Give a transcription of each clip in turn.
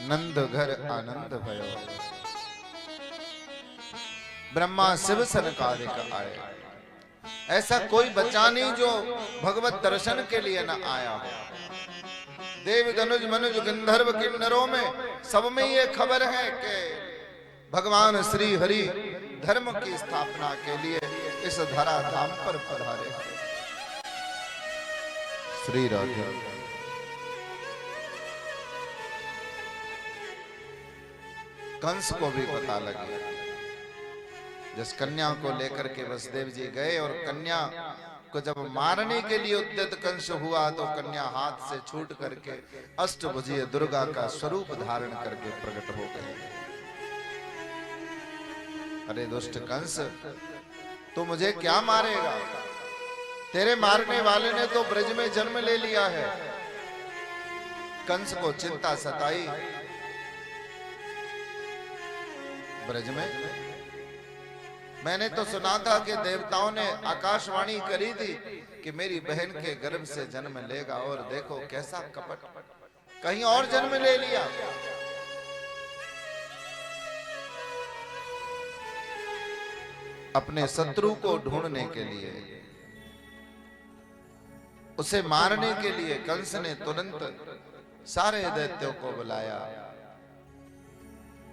नंद घर आनंद भयो, ब्रह्मा शिव सनकादिक आए। ऐसा कोई बच्चा नहीं जो भगवत दर्शन के लिए न आया हो। देव धनुज मनुज गंधर्व किन्नरों में सब में ये खबर है कि भगवान श्री हरि धर्म की स्थापना के लिए इस धरा धाम पर पधारे हैं। श्री राधे। कंस को भी पता लगे। जिस कन्या को लेकर के वसुदेव जी गए और कन्या को जब मारने के लिए उद्यत कंस हुआ तो कन्या हाथ से छूट करके अष्टभुजीय दुर्गा का स्वरूप धारण करके प्रकट हो गई। अरे दुष्ट कंस, तू मुझे क्या मारेगा? तेरे मारने वाले ने तो ब्रज में जन्म ले लिया है। कंस को चिंता सताई। ब्रज में मैंने तो सुना था कि देवताओं ने आकाशवाणी करी थी कि मेरी बहन के गर्भ से जन्म लेगा, और देखो कैसा कपट, कहीं और जन्म ले लिया। अपने शत्रु को ढूंढने के लिए, उसे मारने के लिए कंस ने तुरंत सारे दैत्यों को बुलाया,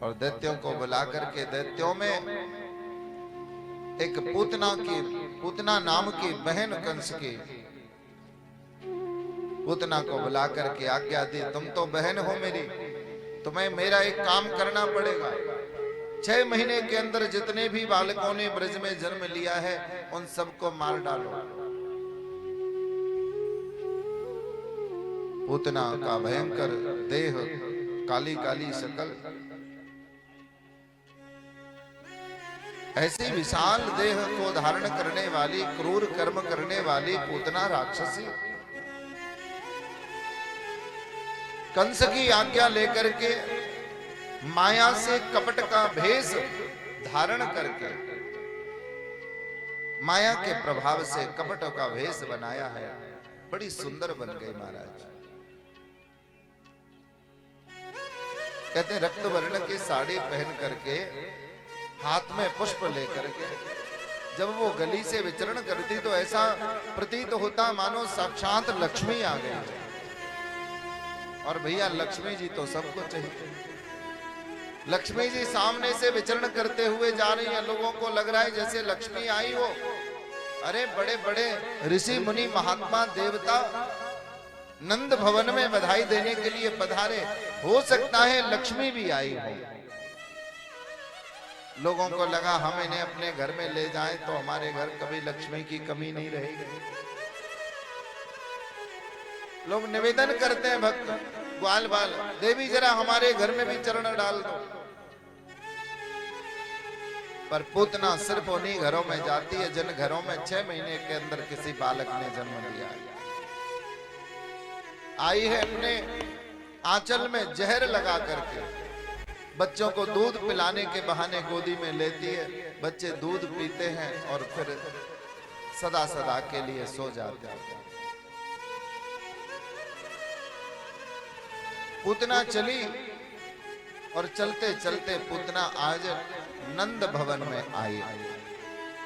और दैत्यों को बुला करके दैत्यों में एक पूतना नाम की बहन कंस की, पूतना को बुला करके आज्ञा दी, तुम तो बहन हो मेरी, तुम्हें मेरा एक काम करना पड़ेगा। 6 महीने के अंदर जितने भी बालकों ने ब्रज में जन्म लिया है उन सबको मार डालो। पूतना का भयंकर देह, काली काली शकल, ऐसी विशाल देह को धारण करने वाली, क्रूर कर्म करने वाली पूतना राक्षसी कंस की आज्ञा लेकर के माया से कपट का भेष धारण करके, माया के प्रभाव से कपट का भेष बनाया है। बड़ी सुंदर बन गई महाराज। कहते रक्त वर्ण की साड़ी पहन करके, हाथ में पुष्प लेकर के जब वो गली से विचरण करती तो ऐसा प्रतीत होता मानो साक्षात लक्ष्मी आ गई। और भैया लक्ष्मी जी तो सबको चाहिए। लक्ष्मी जी सामने से विचरण करते हुए जा रही है, लोगों को लग रहा है जैसे लक्ष्मी आई हो। अरे बड़े बड़े ऋषि मुनि महात्मा देवता नंद भवन में बधाई देने के लिए पधारे, हो सकता है लक्ष्मी भी आई हो। लोगों को लगा हम इन्हें अपने घर में ले जाएं तो हमारे घर कभी लक्ष्मी की कमी नहीं रहेगी। लोग निवेदन करते हैं, भक्त ग्वाल बाल, देवी जरा हमारे घर में भी चरण डाल दो। पर पूतना सिर्फ उन्हीं घरों में जाती है जिन घरों में 6 महीने के अंदर किसी बालक ने जन्म लिया है। आई है अपने आंचल में जहर लगा करके, बच्चों को दूध पिलाने के बहाने गोदी में लेती है। बच्चे दूध पीते हैं और फिर सदा सदा के लिए सो जाते हैं। पूतना चली और चलते चलते पूतना आज नंद भवन में आई।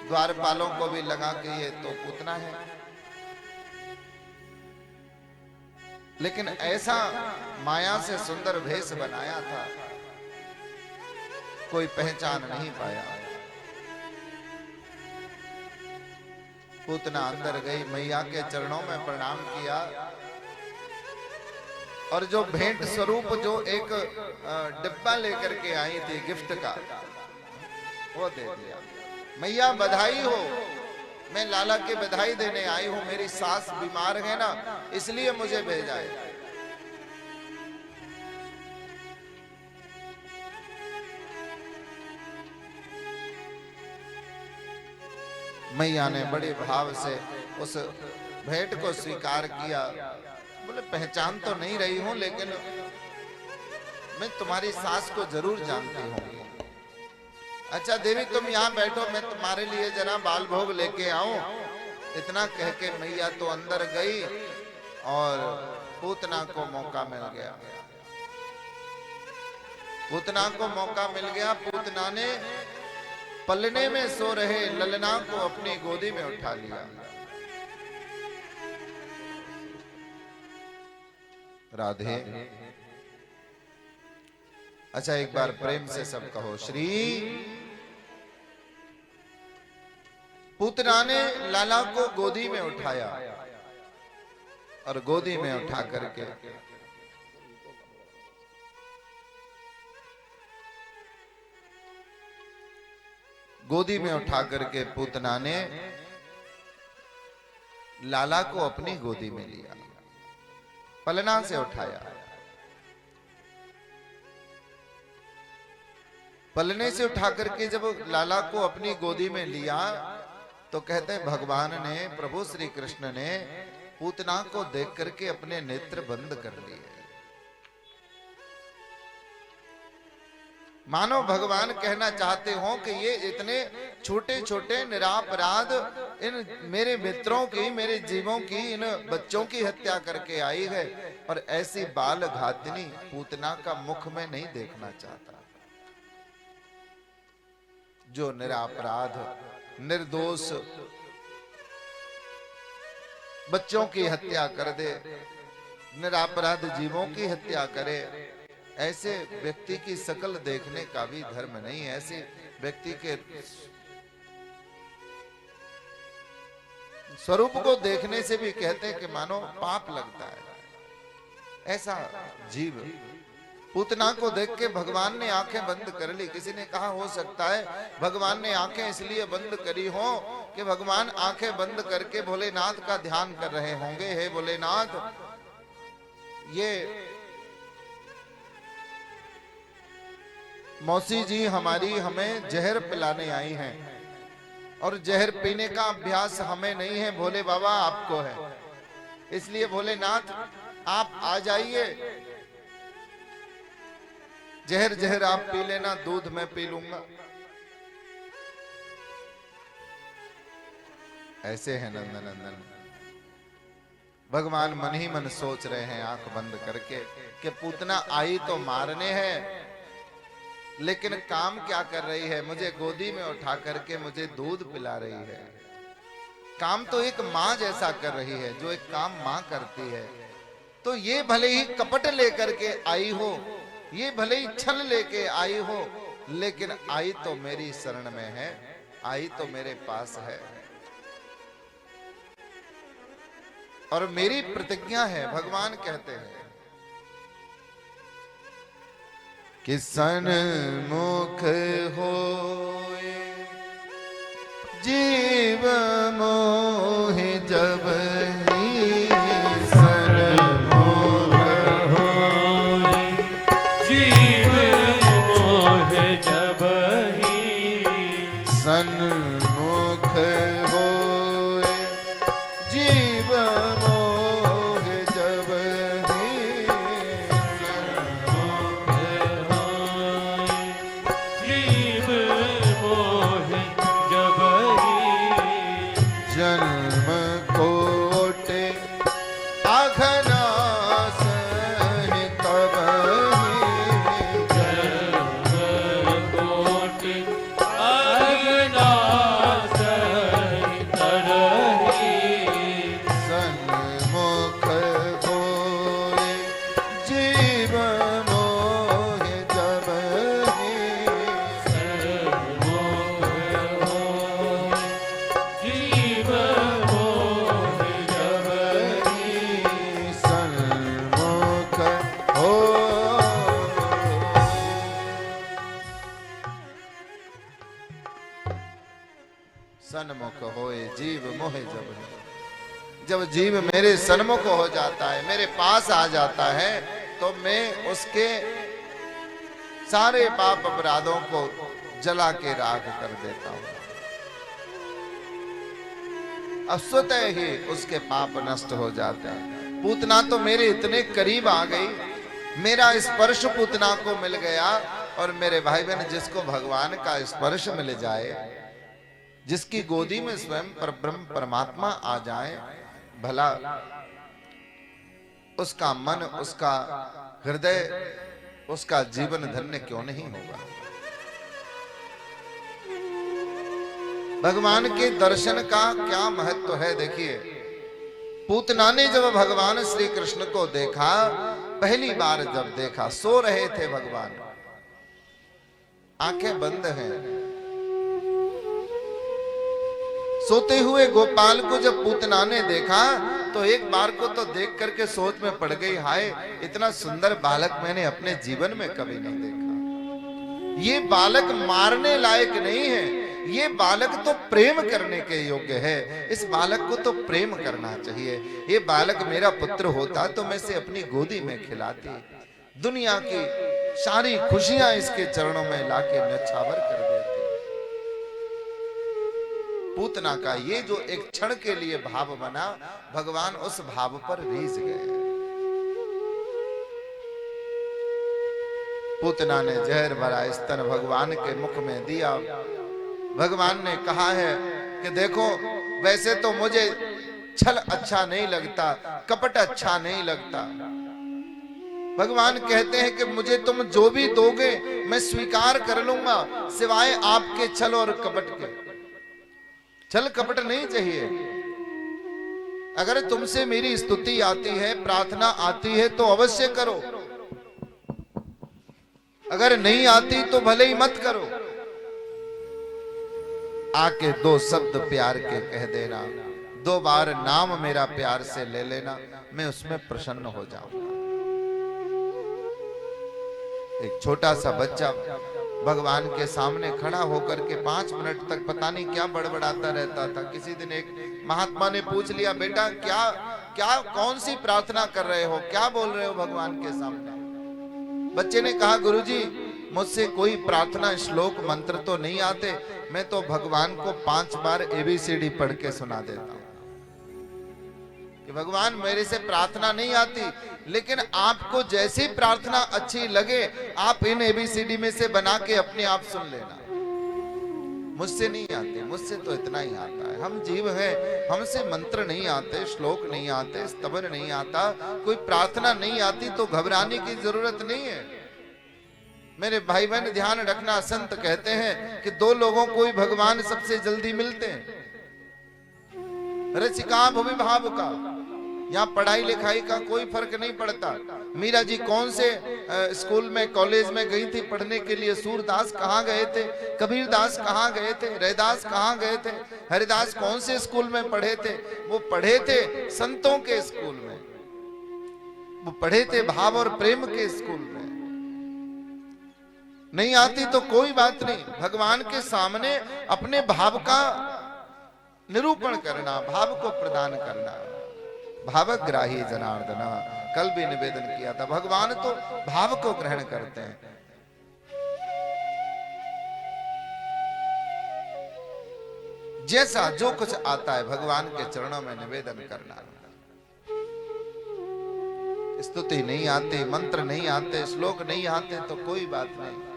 द्वारपालों को भी लगा कि ये तो पूतना है, लेकिन ऐसा माया से सुंदर भेष बनाया था, कोई पहचान नहीं पाया। पूतना अंदर गई, मैया के चरणों में प्रणाम किया, और जो भेंट स्वरूप जो एक डिब्बा लेकर के आई थी गिफ्ट का, वो दे दिया। मैया बधाई हो, मैं लाला के बधाई देने आई हूं, मेरी सास बीमार है ना, इसलिए मुझे भेजा है। मैया ने बड़े भाव से उस भेंट को स्वीकार किया। बोले पहचान तो नहीं रही हूं, लेकिन मैं तुम्हारी सास को जरूर जानती हूं। अच्छा देवी तुम यहाँ बैठो, मैं तुम्हारे लिए जरा बाल भोग लेके आऊं। इतना कह के मैया तो अंदर गई और पूतना को मौका मिल गया। पूतना को मौका मिल गया, पूतना ने पलने में सो रहे ललना को अपनी गोदी में उठा लिया। राधे। अच्छा, एक बार प्रेम से सब कहो श्री। पूतना ने लाला को गोदी में उठाया और गोदी में उठा करके पूतना ने लाला को अपनी गोदी में लिया, पलना से उठाया। पलने से उठा करके जब लाला को अपनी गोदी में लिया तो कहते हैं भगवान ने, प्रभु श्री कृष्ण ने पूतना को देख करके अपने नेत्र बंद कर लिए। मानो भगवान कहना चाहते हो कि ये इतने छोटे छोटे निरापराध इन मेरे मित्रों की, मेरे जीवों की, इन बच्चों की हत्या करके आई है और ऐसी बाल घातनी पूतना का मुख में नहीं देखना चाहता। जो निरापराध निर्दोष बच्चों की हत्या कर दे, निरापराध जीवों की हत्या करे, ऐसे व्यक्ति की शकल देखने का भी धर्म नहीं है। ऐसे व्यक्ति के स्वरूप को देखने से भी कहते हैं कि मानो पाप लगता है। ऐसा जीव पूतना को देख के भगवान ने आंखें बंद कर ली। किसी ने कहा हो सकता है भगवान ने आंखें इसलिए बंद करी हो कि भगवान आंखें बंद करके भोलेनाथ का ध्यान कर रहे होंगे। हे भोलेनाथ, ये मौसी जी हमारी हमें जहर पिलाने आई हैं और जहर पीने का अभ्यास हमें नहीं है, भोले बाबा आपको है। इसलिए भोलेनाथ आप आ जाइए, जहर जहर आप पी लेना, दूध मैं पी लूंगा। ऐसे है नंदनंदन। भगवान मन ही मन सोच रहे हैं आंख बंद करके कि पूतना आई तो मारने है, लेकिन काम क्या कर रही है, मुझे गोदी में उठा करके मुझे दूध पिला रही है। काम तो एक माँ जैसा कर रही है, जो एक काम माँ करती है। तो ये भले ही कपट लेकर के आई हो, ये भले ही छल लेके आई हो, लेकिन आई तो मेरी शरण में है, आई तो मेरे पास है और मेरी प्रतिज्ञा है। भगवान कहते हैं कि सन्मुख होए जीव मोहि जब ही, सन्मुख होए जीव मोहि जब ही, सन्मुख होए जीव मोहि जब ही, जन्म कोटि अघनास ही तब ही, जन्म कोटि अघनास ही तब ही, सन्मुख होए जीव मोहि जब ही, सन्मुख होए जीव मोहि जब ही, सन्मुख हो। सन्मुख होए जीव मोहि जब ही। जब जीव मेरे सन्मुख हो जाता है, मेरे पास आ जाता है, तो मैं उसके सारे पाप अपराधों को जला के राख कर देता हूं। अब स्वतः ही उसके पाप नष्ट हो जाते हैं। पूतना तो मेरे इतने करीब आ गई, मेरा स्पर्श पूतना को मिल गया। और मेरे भाई बहन, जिसको भगवान का स्पर्श मिल जाए, जिसकी गोदी में स्वयं परब्रह्म परमात्मा आ जाए, भला उसका मन, उसका हृदय उसका जीवन धन्य क्यों नहीं होगा। भगवान के दर्शन का क्या महत्व है। देखिए, पूतना ने जब भगवान श्री कृष्ण को देखा, पहली बार जब देखा, सो रहे थे भगवान, आंखें बंद हैं। सोते हुए गोपाल को जब पूतना ने देखा तो एक बार को तो देख करके सोच में पड़ गई, हाय इतना सुंदर बालक मैंने अपने जीवन में कभी नहीं देखा। ये बालक मारने लायक नहीं है, ये बालक तो प्रेम करने के योग्य है। इस बालक को तो प्रेम करना चाहिए। ये बालक मेरा पुत्र होता तो मैं इसे अपनी गोदी में खिलाती, दुनिया की सारी खुशियां इसके चरणों में लाके न्यौछावर कर देती। पूतना का ये जो एक क्षण के लिए भाव बना, भगवान उस भाव पर रीझ गए। पूतना ने जहर भरा स्तन भगवान के मुख में दिया। भगवान ने कहा है कि देखो, वैसे तो मुझे छल अच्छा नहीं लगता, कपट अच्छा नहीं लगता। भगवान कहते हैं कि मुझे तुम जो भी दोगे मैं स्वीकार कर लूंगा, सिवाय आपके छल और कपट के। छल कपट नहीं चाहिए। अगर तुमसे मेरी स्तुति आती है, प्रार्थना आती है तो अवश्य करो, अगर नहीं आती तो भले ही मत करो। आके दो शब्द प्यार के कह देना, 2 बार नाम मेरा प्यार से ले लेना, मैं उसमें प्रसन्न हो जाऊंगा। एक छोटा सा बच्चा भगवान के सामने खड़ा होकर के 5 मिनट तक पता नहीं क्या बड़बड़ाता रहता था। किसी दिन एक महात्मा ने पूछ लिया, बेटा क्या क्या कौन सी प्रार्थना कर रहे हो, क्या बोल रहे हो भगवान के सामने। बच्चे ने कहा, गुरुजी मुझसे कोई प्रार्थना श्लोक मंत्र तो नहीं आते, मैं तो भगवान को 5 बार ABCD पढ़ के सुना देता हूं कि भगवान मेरे से प्रार्थना नहीं आती, लेकिन आपको जैसी प्रार्थना अच्छी लगे आप इन ABCD में से बना के अपने आप सुन लेना। मुझसे नहीं आते, मुझसे तो इतना ही आता है। हम जीव हैं, हमसे मंत्र नहीं आते, श्लोक नहीं आते, स्तवन नहीं आता, कोई प्रार्थना नहीं आती तो घबराने की जरूरत नहीं है। मेरे भाई बहन ध्यान रखना, संत कहते हैं कि 2 लोगों को ही भगवान सबसे जल्दी मिलते हैं, रसिका भुवि भाव का। यहाँ पढ़ाई लिखाई का कोई फर्क नहीं पड़ता। मीरा जी कौन से स्कूल में कॉलेज में गई थी पढ़ने के लिए, सूरदास कहाँ गए थे, कबीर दास कहाँ गए थे, रैदास कहाँ गए थे, हरिदास कौन से स्कूल में पढ़े थे, वो पढ़े थे संतों के स्कूल में, वो पढ़े थे भाव और प्रेम के स्कूल में। नहीं आती तो कोई बात नहीं, भगवान के सामने अपने भाव का निरूपण करना, भाव को प्रदान करना। भावग्राही जनार्दना, कल भी निवेदन किया था, भगवान तो भाव को ग्रहण करते हैं। जैसा जो कुछ आता है भगवान के चरणों में निवेदन करना। स्तुति नहीं आती, मंत्र नहीं आते, श्लोक नहीं आते तो कोई बात नहीं,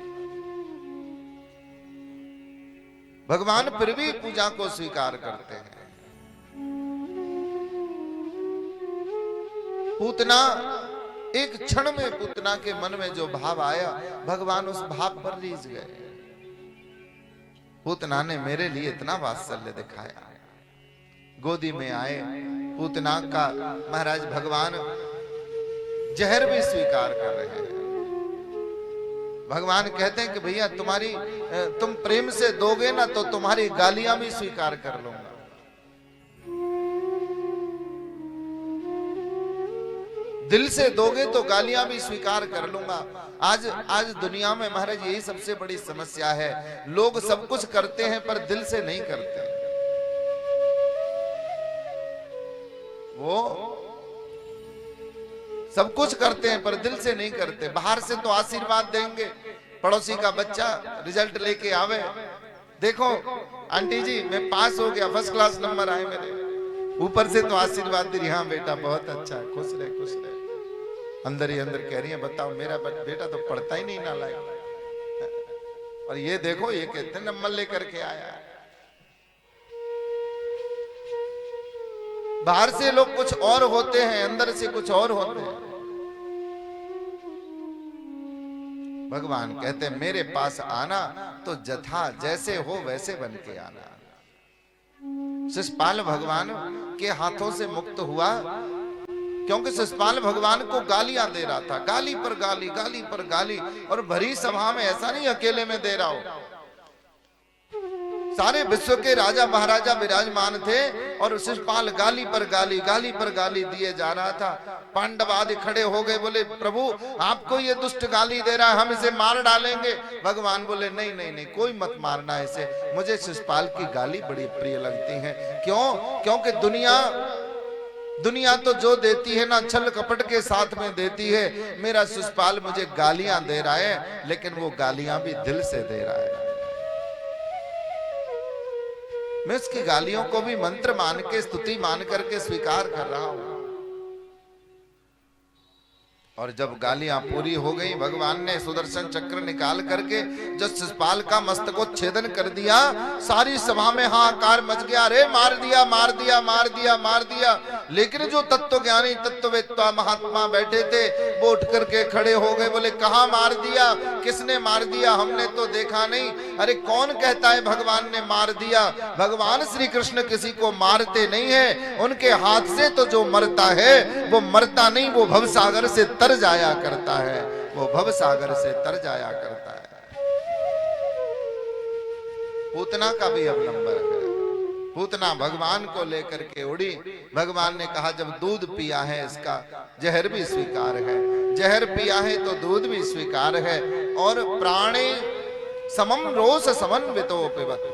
भगवान फिर भी पूजा को स्वीकार करते हैं। पूतना, एक क्षण में पूतना के मन में जो भाव आया, भगवान उस भाव पर रीझ गए। पूतना ने मेरे लिए इतना वात्सल्य दिखाया, गोदी में आए। पूतना का महाराज भगवान जहर भी स्वीकार कर रहे हैं। भगवान कहते हैं कि भैया तुम प्रेम से दोगे ना तो तुम्हारी गालियां भी स्वीकार कर लूंगा। दिल से दोगे तो गालियां भी स्वीकार कर लूंगा। आज दुनिया में महाराज यही सबसे बड़ी समस्या है, लोग सब कुछ करते हैं पर दिल से नहीं करते। वो सब कुछ करते हैं पर दिल से नहीं करते। बाहर से तो आशीर्वाद देंगे, पड़ोसी का बच्चा रिजल्ट लेके आवे, देखो आंटी जी मैं पास हो गया, फर्स्ट क्लास नंबर आए मेरे, ऊपर से तो आशीर्वाद दे रही, हाँ बेटा बहुत अच्छा है, खुश रहे खुश रहे। अंदर ही अंदर कह रही है बताओ मेरा बेटा तो पढ़ता ही नहीं नालायक, और ये देखो ये कितने नंबर लेकर के आया है। बाहर से लोग कुछ और होते हैं, अंदर से कुछ और होते हैं। भगवान कहते मेरे पास आना तो जथा जैसे हो वैसे बन के आना। शिषपाल भगवान के हाथों से मुक्त हुआ, क्योंकि शिषपाल भगवान को गालियां दे रहा था, गाली पर गाली, गाली पर गाली, और भरी सभा में, ऐसा नहीं अकेले में दे रहा हो, सारे विश्व के राजा महाराजा विराजमान थे और शिषपाल गाली पर गाली, गाली पर गाली दिए जा रहा था। पांडव आदि खड़े हो गए, बोले प्रभु आपको ये दुष्ट गाली दे रहा है, हम इसे मार डालेंगे। भगवान बोले नहीं नहीं नहीं, कोई मत मारना इसे, मुझे शिषपाल की गाली बड़ी प्रिय लगती है। क्यों? क्योंकि दुनिया तो जो देती है ना छल कपट के साथ में देती है, मेरा शिषपाल मुझे गालियां दे रहा है, लेकिन वो गालियां भी दिल से दे रहा है। मैं उसकी गालियों को भी मंत्र मान के, स्तुति मान करके स्वीकार कर रहा हूं। और जब गालियां पूरी हो गई, भगवान ने सुदर्शन चक्र निकाल करके जब शिषपाल का मस्तकोच्छेदन कर दिया, सारी सभा में हाहाकार मच गया, अरे मार दिया मार दिया मार दिया मार दिया। लेकिन जो तत्वज्ञानी तत्ववेत्ता महात्मा बैठे थे वो उठ करके खड़े हो गए, बोले कहां मार दिया, किसने मार दिया, हमने तो देखा नहीं। अरे कौन कहता है भगवान ने मार दिया? भगवान श्री कृष्ण किसी को मारते नहीं है, उनके हाथ से तो जो मरता है वो मरता नहीं, वो भवसागर से तर जाया करता है, वो भव सागर से तर जाया करता है। पूतना का भी अब नंबर है। पूतना भगवान को लेकर के उड़ी। भगवान ने कहा जब दूध पिया है इसका जहर भी स्वीकार है, जहर पिया है तो दूध भी स्वीकार है। और प्राणे समम रोष समन्वितो पिबत,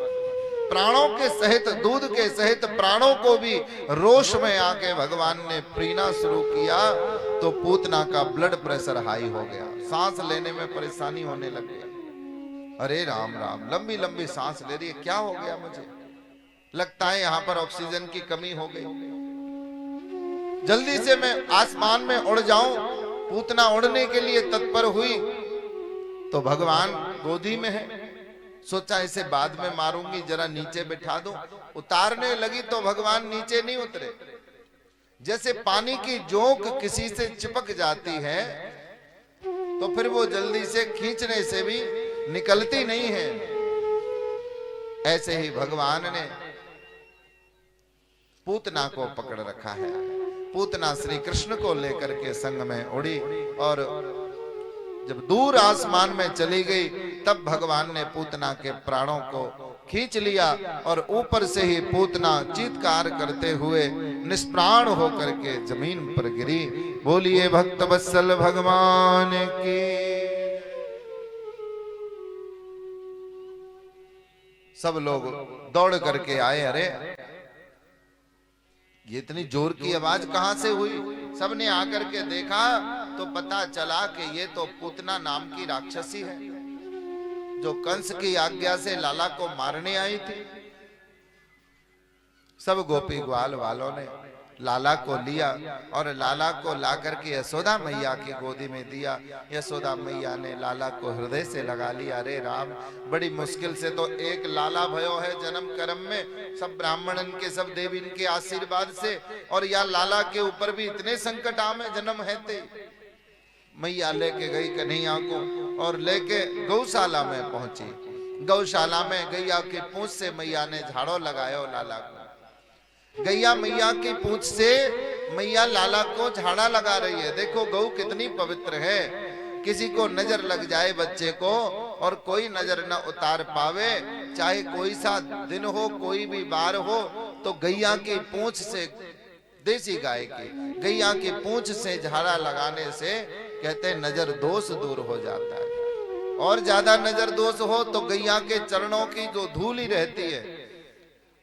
प्राणों के सहित, दूध के सहित प्राणों को भी रोष में आके भगवान ने पीना शुरू किया, तो पूतना का ब्लड प्रेशर हाई हो गया, सांस लेने में परेशानी होने लग गई। अरे राम राम, लंबी लंबी सांस ले रही है, क्या हो गया मुझे, लगता है यहां पर ऑक्सीजन की कमी हो गई, जल्दी से मैं आसमान में उड़ जाऊं। पूतना उड़ने के लिए तत्पर हुई तो भगवान गोदी में है, सोचा इसे बाद में मारूंगी, जरा नीचे बिठा दूं। उतारने लगी तो भगवान नीचे नहीं उतरे। जैसे पानी की जोंक किसी से चिपक जाती है तो फिर वो जल्दी से खींचने से भी निकलती नहीं है, ऐसे ही भगवान ने पूतना को पकड़ रखा है। पूतना श्री कृष्ण को लेकर के संग में उड़ी और जब दूर आसमान में चली गई, तब भगवान ने पूतना के प्राणों को खींच लिया और ऊपर से ही पूतना चीत्कार करते हुए निष्प्राण होकर के जमीन पर गिरी। बोलिए भक्त वत्सल भगवान की। सब लोग दौड़ करके आए, अरे ये इतनी जोर की आवाज कहां से हुई? सबने आकर के देखा तो पता चला कि ये तो पूतना नाम की राक्षसी है, जो कंस की आज्ञा से लाला को मारने आई थी। सब गोपी ग्वाल वालों ने लाला को लिया और लाला को ला करके यशोदा मैया की गोदी में दिया। यशोदा मैया ने लाला को हृदय से लगा लिया। अरे राम, बड़ी मुश्किल से तो एक लाला भयो है जन्म कर्म में, सब ब्राह्मणन के, सब देवीन के आशीर्वाद से, और या लाला के ऊपर भी इतने संकट आमे जन्म है ते। मैया लेके गई कन्हैया को और लेके गौशाला में पहुंची। गौशाला में गैया की पूंछ से मैया ने झाड़ो लगाया लाला को। गैया मैया की पूंछ से मैया लाला को झाड़ा लगा रही है। देखो गौ कितनी पवित्र है, किसी को नजर लग जाए बच्चे को और कोई नजर न उतार पावे, चाहे कोई सा दिन हो, कोई भी बार हो, तो गैया की पूंछ से, देसी गाय की गैया की पूंछ से झाड़ा लगाने से कहते नजर दोष दूर हो जाता है। और ज्यादा नजर दोष हो तो गैया के चरणों की जो धूली रहती है,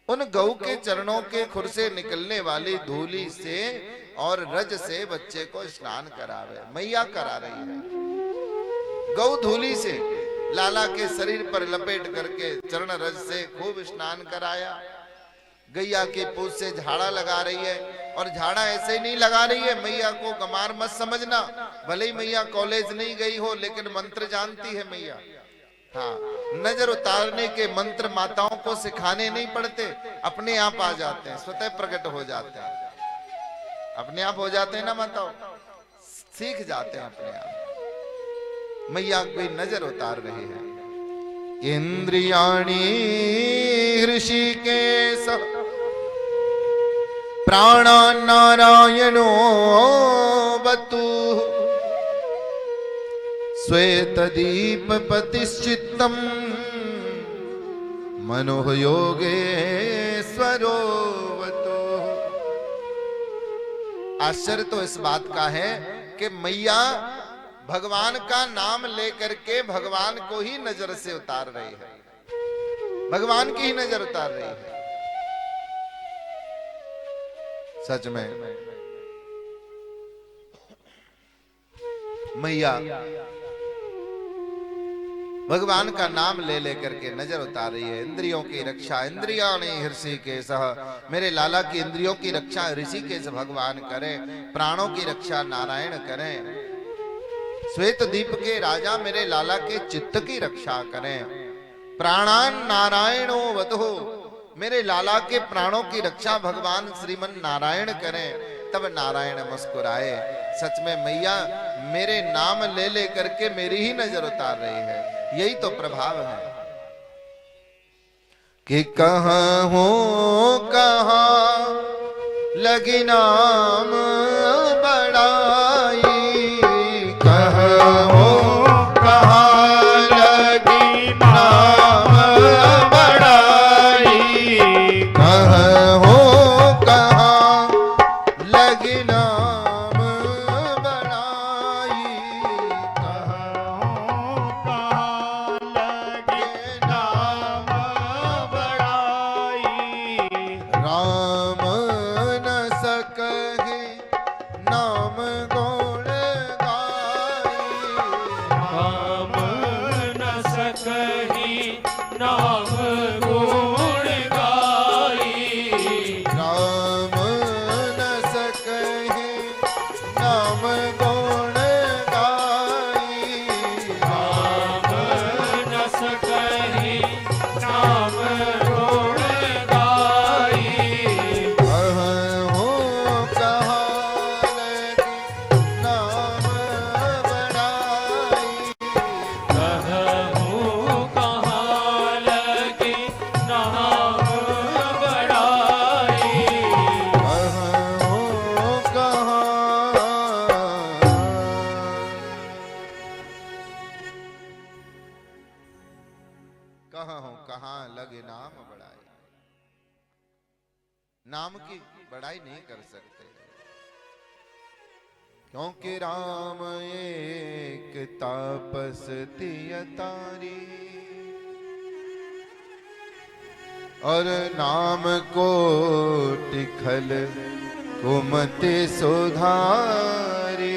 उन गौ के चरणों के खुर से निकलने वाली धूली से और रज से बच्चे को स्नान करावे। मैया करा रही है। गौ धूली से लाला के शरीर पर लपेट करके चरण रज से खूब स्नान कराया। गैया की पूंछ से झाड़ा लगा रही है, और झाड़ा ऐसे ही नहीं लगा रही है। मैया को गमार मत समझना, भले ही मैया कॉलेज नहीं गई हो लेकिन मंत्र जानती है मैया। हाँ, नजर उतारने के मंत्र माताओं को सिखाने नहीं पड़ते, अपने आप आ जाते हैं, स्वतः प्रकट हो जाते हैं, अपने आप हो जाते हैं ना माताओं, सीख जाते हैं अपने आप। मैया कोई नजर उतार रहे हैं। इंद्रियाणि हृषिकेश प्राणा नारायणो बतु श्वेत दीप पतिश्चित्तम मनोह योगेश्वरो वतो। आश्चर्य तो इस बात का है कि मैया भगवान का नाम लेकर के भगवान को ही नजर से उतार रही है, भगवान की ही नजर उतार रही है। सच में मैया भगवान का नाम ले लेकर के नजर उतार रही है। इंद्रियों की रक्षा इंद्रियाणि हृषिकेश, मेरे लाला की इंद्रियों की रक्षा ऋषिकेश भगवान करें, प्राणों की रक्षा नारायण करें। श्वेत दीप के राजा मेरे लाला के चित्त की रक्षा करें। प्राणान नारायणो वतो, मेरे लाला के प्राणों की रक्षा भगवान श्रीमन नारायण करें। तब नारायण मुस्कुराए। सच में मैया मेरे नाम ले ले करके मेरी ही नजर उतार रही है। यही तो प्रभाव है कि कहाँ हो कहाँ लगी नाम बड़ाई, कहाँ हो कहाँ लगी नाम बड़ाई, कहाँ हो कहाँ लगी नाम बड़ाई, कहाँ हो कहाँ लगी नाम बड़ाई। राम न सकहि नाम गुण गाई, राम न सकहि नाम गुण गाई, राम न सकहि नाम गुण गाई, राम न सकहि नाम गुण गाई। कहाँ हो कहाँ लगी नाम बड़ाई, कहूँ कहाँ लगी नाम बड़ाई, कहाँ हो कहाँ हो कहाँ लगे नाम बड़ाई। नाम की बड़ाई नहीं कर सकते, क्योंकि राम एक तापस तियतारी, और नाम को टिखल कुमति सुधारी।